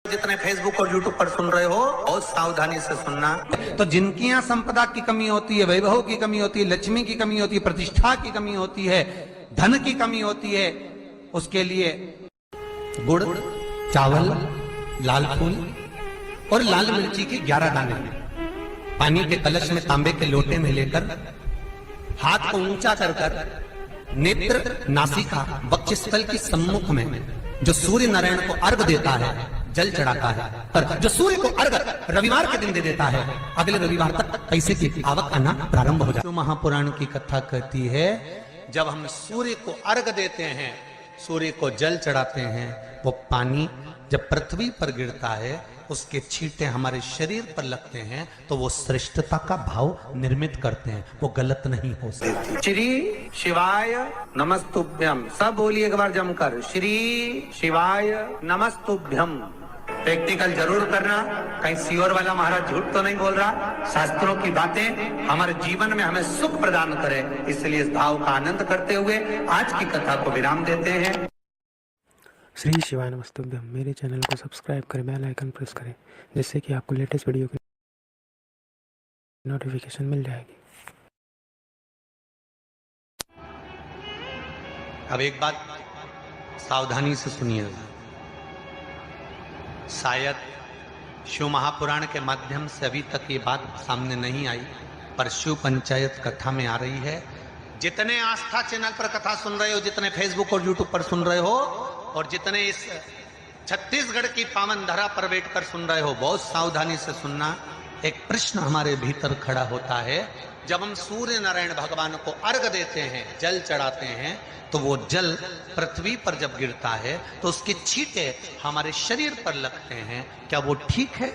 जितने फेसबुक और यूट्यूब पर सुन रहे हो बहुत सावधानी से सुनना। तो जिनकी यहाँ संपदा की कमी होती है, वैभव की कमी होती है, लक्ष्मी की कमी होती है, प्रतिष्ठा की कमी होती है, धन की कमी होती है, उसके लिए गुड़, चावल, लाल फूल और लाल मिर्ची के 11 दाने पानी के कलश में तांबे के लोटे में लेकर हाथ को ऊंचा कर नेत्र, नासिका, वक्षस्थल के सम्मुख में जो सूर्य नारायण को अर्घ देता है, जल चढ़ाता है, पर जो सूर्य को अर्घ रविवार के दिन दे देता है, अगले रविवार तक पैसे की आवक आना प्रारंभ हो जाता है। महापुराण की कथा कहती है, जब हम सूर्य को अर्घ देते हैं, सूर्य को जल चढ़ाते हैं, वो पानी जब पृथ्वी पर गिरता है, उसके छींटे हमारे शरीर पर लगते हैं, तो वो श्रेष्ठता का भाव निर्मित करते हैं, वो गलत नहीं हो सकती। श्री शिवाय नमस्तुभ्यम, सब बोलिए एक बार जमकर, श्री शिवाय नमस्तुभ्यम। प्रैक्टिकल जरूर करना, कहीं सियोर वाला महाराज झूठ तो नहीं बोल रहा। शास्त्रों की बातें हमारे जीवन में हमें सुख प्रदान करे, इसलिए इस भाव का आनंद करते हुए आज की कथा को विराम देते हैं। श्री शिवाय नमस्तुभ्यम। मेरे चैनल को सब्सक्राइब करें, बेल आइकन प्रेस करें, जिससे कि आपको लेटेस्ट वीडियो की नोटिफिकेशन मिल जाएगी। अब एक बात सावधानी से सुनिएगा, शायद शिव महापुराण के माध्यम से अभी तक ये बात सामने नहीं आई, पर शिव पंचायत कथा में आ रही है। जितने आस्था चैनल पर कथा सुन रहे हो, जितने फेसबुक और यूट्यूब पर सुन रहे हो, और जितने इस छत्तीसगढ़ की पावन धरा पर बैठकर सुन रहे हो, बहुत सावधानी से सुनना। एक प्रश्न हमारे भीतर खड़ा होता है, जब हम सूर्य नारायण भगवान को अर्घ देते हैं, जल चढ़ाते हैं, तो वो जल पृथ्वी पर जब गिरता है तो उसके छींटे हमारे शरीर पर लगते हैं, क्या वो ठीक है?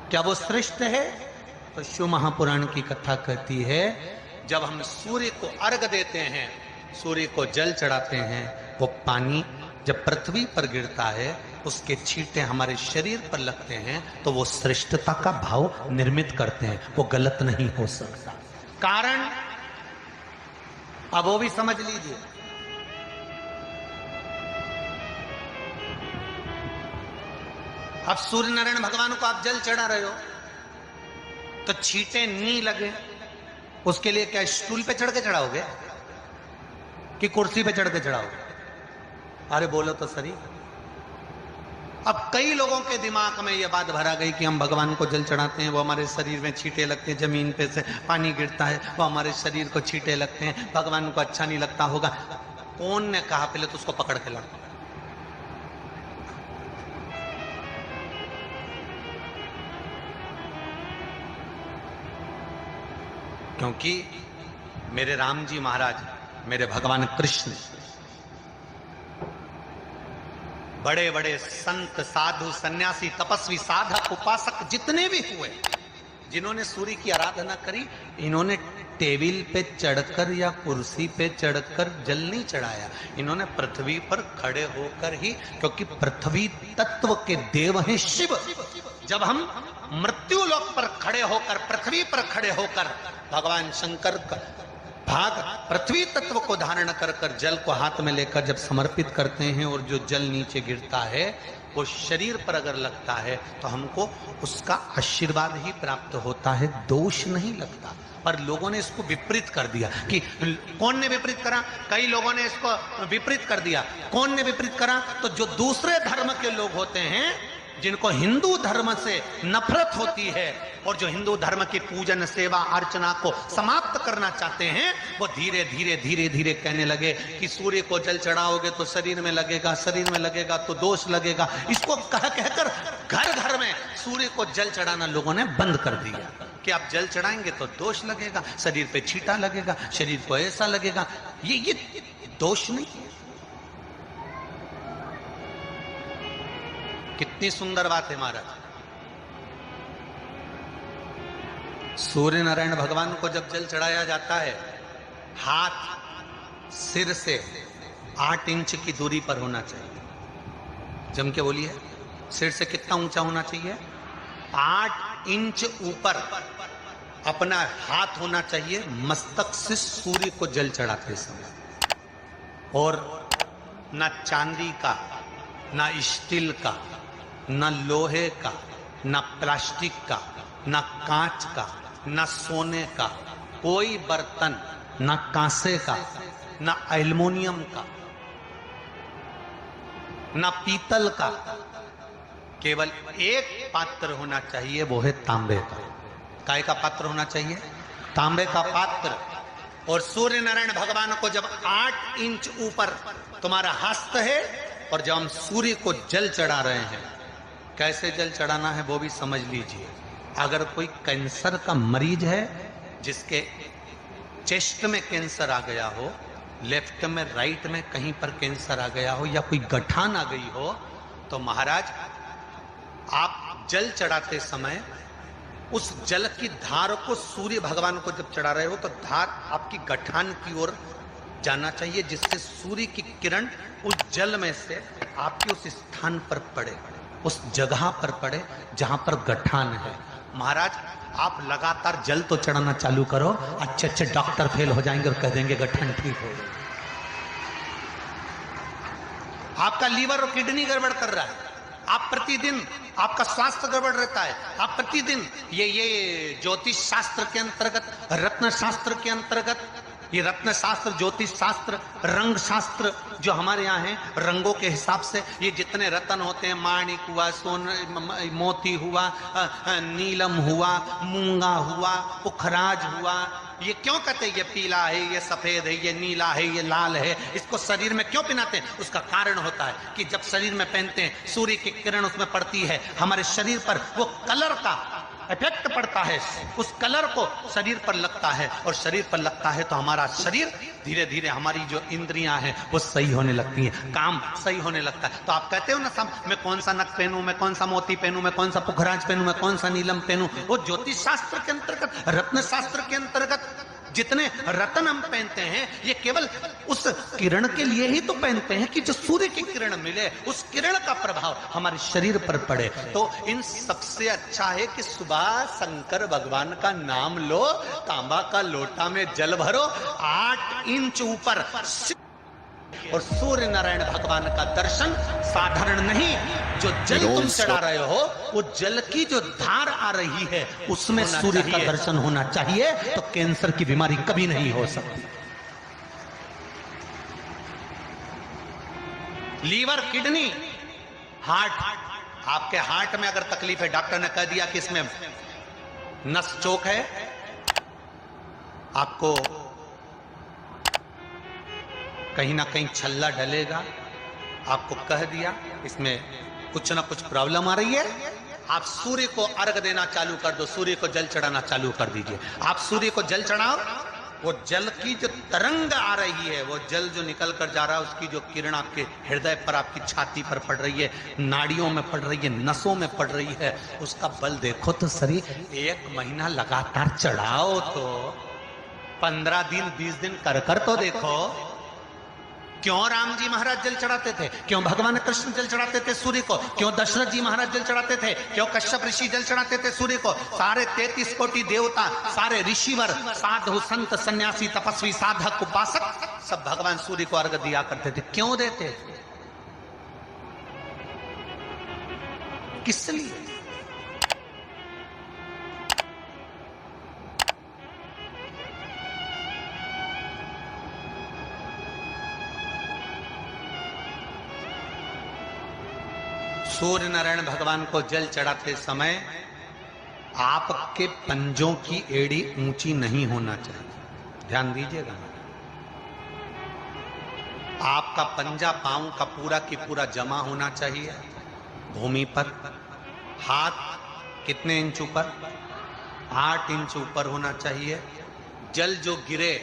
क्या वो श्रेष्ठ है? तो शिव महापुराण की कथा कहती है, जब हम सूर्य को अर्घ देते हैं, सूर्य को जल चढ़ाते हैं, वो पानी जब पृथ्वी पर गिरता है, उसके छींटे हमारे शरीर पर लगते हैं, तो वो श्रेष्ठता का भाव निर्मित करते हैं, वो गलत नहीं हो सकता। कारण अब वो भी समझ लीजिए। अब सूर्य नारायण भगवान को आप जल चढ़ा रहे हो, तो छींटे नहीं लगे, उसके लिए क्या स्टूल पे चढ़ के चढ़ाओगे कि कुर्सी पे चढ़ के चढ़ाओगे? अरे बोलो तो सही। अब कई लोगों के दिमाग में यह बात भरा गई कि हम भगवान को जल चढ़ाते हैं, वो हमारे शरीर में छींटे लगते हैं, जमीन पे से पानी गिरता है, वो हमारे शरीर को छींटे लगते हैं, भगवान को अच्छा नहीं लगता होगा। कौन ने कहा? पहले तो उसको पकड़ के लड़ो। क्योंकि मेरे राम जी महाराज, मेरे भगवान कृष्ण, बड़े बड़े संत, साधु, सन्यासी, तपस्वी, साधक, उपासक जितने भी हुए, जिन्होंने सूर्य की आराधना करी, इन्होंने टेबल पे चढ़कर या कुर्सी पे चढ़कर जल नहीं चढ़ाया, इन्होंने पृथ्वी पर खड़े होकर ही, क्योंकि पृथ्वी तत्व के देव हैं शिव। जब हम मृत्यु लोक पर खड़े होकर, पृथ्वी पर खड़े होकर भगवान शंकर का भाग पृथ्वी तत्व को धारण कर कर जल को हाथ में लेकर जब समर्पित करते हैं, और जो जल नीचे गिरता है वो शरीर पर अगर लगता है, तो हमको उसका आशीर्वाद ही प्राप्त होता है, दोष नहीं लगता। पर लोगों ने इसको विपरीत कर दिया। कि कौन ने विपरीत करा? कई लोगों ने इसको विपरीत कर दिया। कौन ने विपरीत करा? तो जो दूसरे धर्म के लोग होते हैं, जिनको हिंदू धर्म से नफरत होती है, और जो हिंदू धर्म की पूजन, सेवा, अर्चना को समाप्त करना चाहते हैं, वो धीरे धीरे धीरे धीरे कहने लगे कि सूर्य को जल चढ़ाओगे तो शरीर में लगेगा, शरीर में लगेगा तो दोष लगेगा। इसको कह कहकर घर घर में सूर्य को जल चढ़ाना लोगों ने बंद कर दिया कि आप जल चढ़ाएंगे तो दोष लगेगा, शरीर पे छींटा लगेगा, शरीर को ऐसा लगेगा। ये दोष नहीं। कितनी सुंदर बात है महाराज। सूर्य नारायण भगवान को जब जल चढ़ाया जाता है, हाथ सिर से 8 इंच की दूरी पर होना चाहिए। जम के बोलिए, सिर से कितना ऊंचा होना चाहिए? 8 इंच ऊपर अपना हाथ होना चाहिए मस्तक से सूर्य को जल चढ़ाते समय। और ना चांदी का ना स्टील का, ना लोहे का, ना प्लास्टिक का, ना कांच का, ना सोने का कोई बर्तन, ना कांसे का, ना एल्युमिनियम का, ना पीतल का, केवल एक पात्र होना चाहिए, वो है तांबे का। काय का पात्र होना चाहिए? तांबे का पात्र। और सूर्य नारायण भगवान को जब 8 इंच ऊपर तुम्हारा हस्त है, और जब हम सूर्य को जल चढ़ा रहे हैं, कैसे जल चढ़ाना है वो भी समझ लीजिए। अगर कोई कैंसर का मरीज है, जिसके चेस्ट में कैंसर आ गया हो, लेफ्ट में राइट में कहीं पर कैंसर आ गया हो, या कोई गठान आ गई हो, तो महाराज आप जल चढ़ाते समय उस जल की धार को सूर्य भगवान को जब चढ़ा रहे हो, तो धार आपकी गठान की ओर जाना चाहिए, जिससे सूर्य की किरण उस जल में से आपके उस स्थान पर पड़े, उस जगह पर पड़े जहां पर गठान है। महाराज आप लगातार जल तो चढ़ाना चालू करो, अच्छे अच्छे डॉक्टर फेल हो जाएंगे और कह देंगे गठन ठीक हो गई। आपका लीवर और किडनी गड़बड़ कर रहा है, आप प्रतिदिन, आपका स्वास्थ्य गड़बड़ रहता है, आप प्रतिदिन ये ज्योतिष शास्त्र के अंतर्गत, रत्न शास्त्र के अंतर्गत, ये रत्न शास्त्र, ज्योतिष शास्त्र, रंग शास्त्र जो हमारे यहाँ है, रंगों के हिसाब से ये जितने रत्न होते हैं, माणिक हुआ, मोती हुआ, नीलम हुआ, मूंगा हुआ, पुखराज हुआ, ये क्यों कहते हैं ये पीला है, ये सफेद है, ये नीला है, ये लाल है, इसको शरीर में क्यों पहनाते हैं? उसका कारण होता है कि जब शरीर में पहनते हैं, सूर्य की किरण उसमें पड़ती है, हमारे शरीर पर वो कलर का इफेक्ट पड़ता है, उस कलर को शरीर पर लगता है, और शरीर पर लगता है तो हमारा शरीर धीरे धीरे, हमारी जो इंद्रियां हैं वो सही होने लगती हैं, काम सही होने लगता है। तो आप कहते हो ना, सब मैं कौन सा नक पहनूं, मैं कौन सा मोती पहनूं, मैं कौन सा पुखराज पहनूं, मैं कौन सा नीलम पहनूं, वो ज्योतिष शास्त्र के अंतर्गत, रत्न शास्त्र के अंतर्गत जितने रत्न हम पहनते हैं, ये केवल उस किरण के लिए ही तो पहनते हैं कि जो सूर्य की किरण मिले, उस किरण का प्रभाव हमारे शरीर पर पड़े। तो इन सबसे अच्छा है कि सुबह शंकर भगवान का नाम लो, तांबा का लोटा में जल भरो, 8 इंच ऊपर, और सूर्य नारायण भगवान का दर्शन साधारण नहीं, जो जल तुम चढ़ा रहे हो, वो जल की जो धार आ रही है, उसमें सूर्य का दर्शन होना चाहिए, तो कैंसर की बीमारी कभी नहीं हो सकती। लीवर, किडनी, हार्ट, आपके हार्ट में अगर तकलीफ है, डॉक्टर ने कह दिया कि इसमें नस चोक है, आपको कहीं ना कहीं छल्ला डलेगा, आपको कह दिया इसमें कुछ ना कुछ प्रॉब्लम आ रही है, आप सूर्य को अर्घ देना चालू कर दो, सूर्य को जल चढ़ाना चालू कर दीजिए। आप सूर्य को जल चढ़ाओ, वो जल की जो तरंग आ रही है, वो जल जो निकल कर जा रहा है, उसकी जो किरण आपके हृदय पर, आपकी छाती पर पड़ रही है, नाड़ियों में पड़ रही है, नसों में पड़ रही है, उसका बल देखो तो शरीर 1 महीना लगातार चढ़ाओ, तो 15 दिन 20 दिन कर तो देखो। क्यों राम जी महाराज जल चढ़ाते थे? क्यों भगवान कृष्ण जल चढ़ाते थे सूर्य को? क्यों दशरथ जी महाराज जल चढ़ाते थे? क्यों कश्यप ऋषि जल चढ़ाते थे सूर्य को? सारे 33 कोटि देवता, सारे ऋषिवर, साधु, संत, सन्यासी, तपस्वी, साधक, उपासक, सब भगवान सूर्य को अर्घ दिया करते थे। क्यों देते थे? किस लिए? सूर्य नारायण भगवान को जल चढ़ाते समय आपके पंजों की एड़ी ऊंची नहीं होना चाहिए, ध्यान दीजिएगा। आपका पंजा पांव का पूरा की पूरा जमा होना चाहिए भूमि पर। हाथ कितने इंच ऊपर? 8 इंच ऊपर होना चाहिए। जल जो गिरे,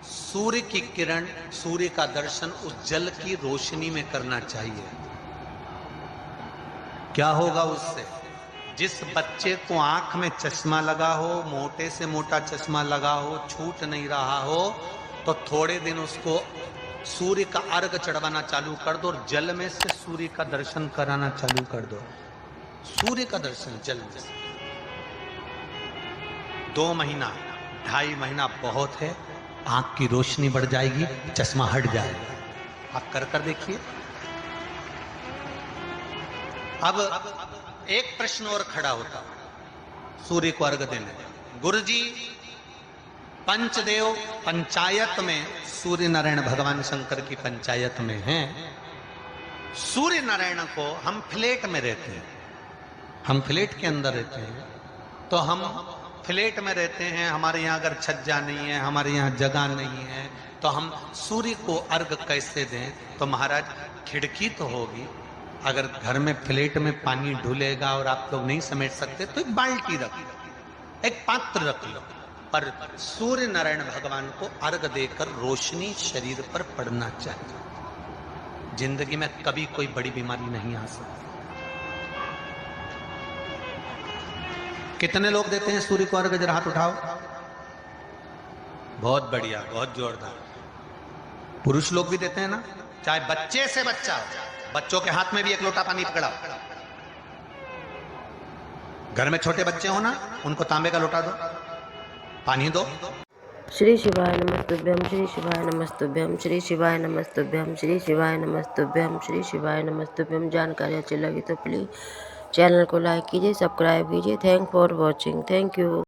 सूर्य की किरण, सूर्य का दर्शन उस जल की रोशनी में करना चाहिए। क्या होगा उससे? जिस बच्चे को आंख में चश्मा लगा हो, मोटे से मोटा चश्मा लगा हो, छूट नहीं रहा हो, तो थोड़े दिन उसको सूर्य का अर्घ चढ़वाना चालू कर दो और जल में से सूर्य का दर्शन कराना चालू कर दो। सूर्य का दर्शन जल में से 2 महीना 2.5 महीना बहुत है, आंख की रोशनी बढ़ जाएगी, चश्मा हट जाएगा। आप कर देखिए। अब एक प्रश्न और खड़ा होता, सूर्य को अर्घ देने। गुरुजी, पंचदेव पंचायत में सूर्य नारायण भगवान शंकर की पंचायत में हैं। सूर्य नारायण को हम फ्लैट में रहते हैं, हम फ्लैट के अंदर रहते हैं, तो हम फ्लैट में रहते हैं, हमारे यहाँ अगर छज्जा नहीं है, हमारे यहाँ जगह नहीं है, तो हम सूर्य को अर्घ कैसे दें? तो महाराज खिड़की तो होगी, अगर घर में फ्लैट में पानी ढुलेगा और आप लोग नहीं समेट सकते तो एक बाल्टी रख लो, एक पात्र रख लो, पर सूर्य नारायण भगवान को अर्घ देकर रोशनी शरीर पर पड़ना चाहिए। जिंदगी में कभी कोई बड़ी बीमारी नहीं आ सकती। कितने लोग देते हैं सूर्य को अर्घ? जरा हाथ उठाओ। बहुत बढ़िया, बहुत जोरदार। पुरुष लोग भी देते हैं ना, चाहे बच्चे से बच्चा हो, बच्चों के हाथ में भी एक लोटा पानी पकड़ाओ। घर में छोटे बच्चे हो ना, उनको तांबे का लोटा दो, पानी दो। श्री शिवाय नमस्तुभ्यं, श्री शिवाय नमस्तुभ्यं, श्री शिवाय नमस्तुभ्यं, श्री शिवाय नमस्तुभ्यं, श्री शिवाय नमस्तुभ्यं। जानकारी अच्छी लगी तो प्लीज़ चैनल को लाइक कीजिए, सब्सक्राइब कीजिए। Thank for watching. Thank you.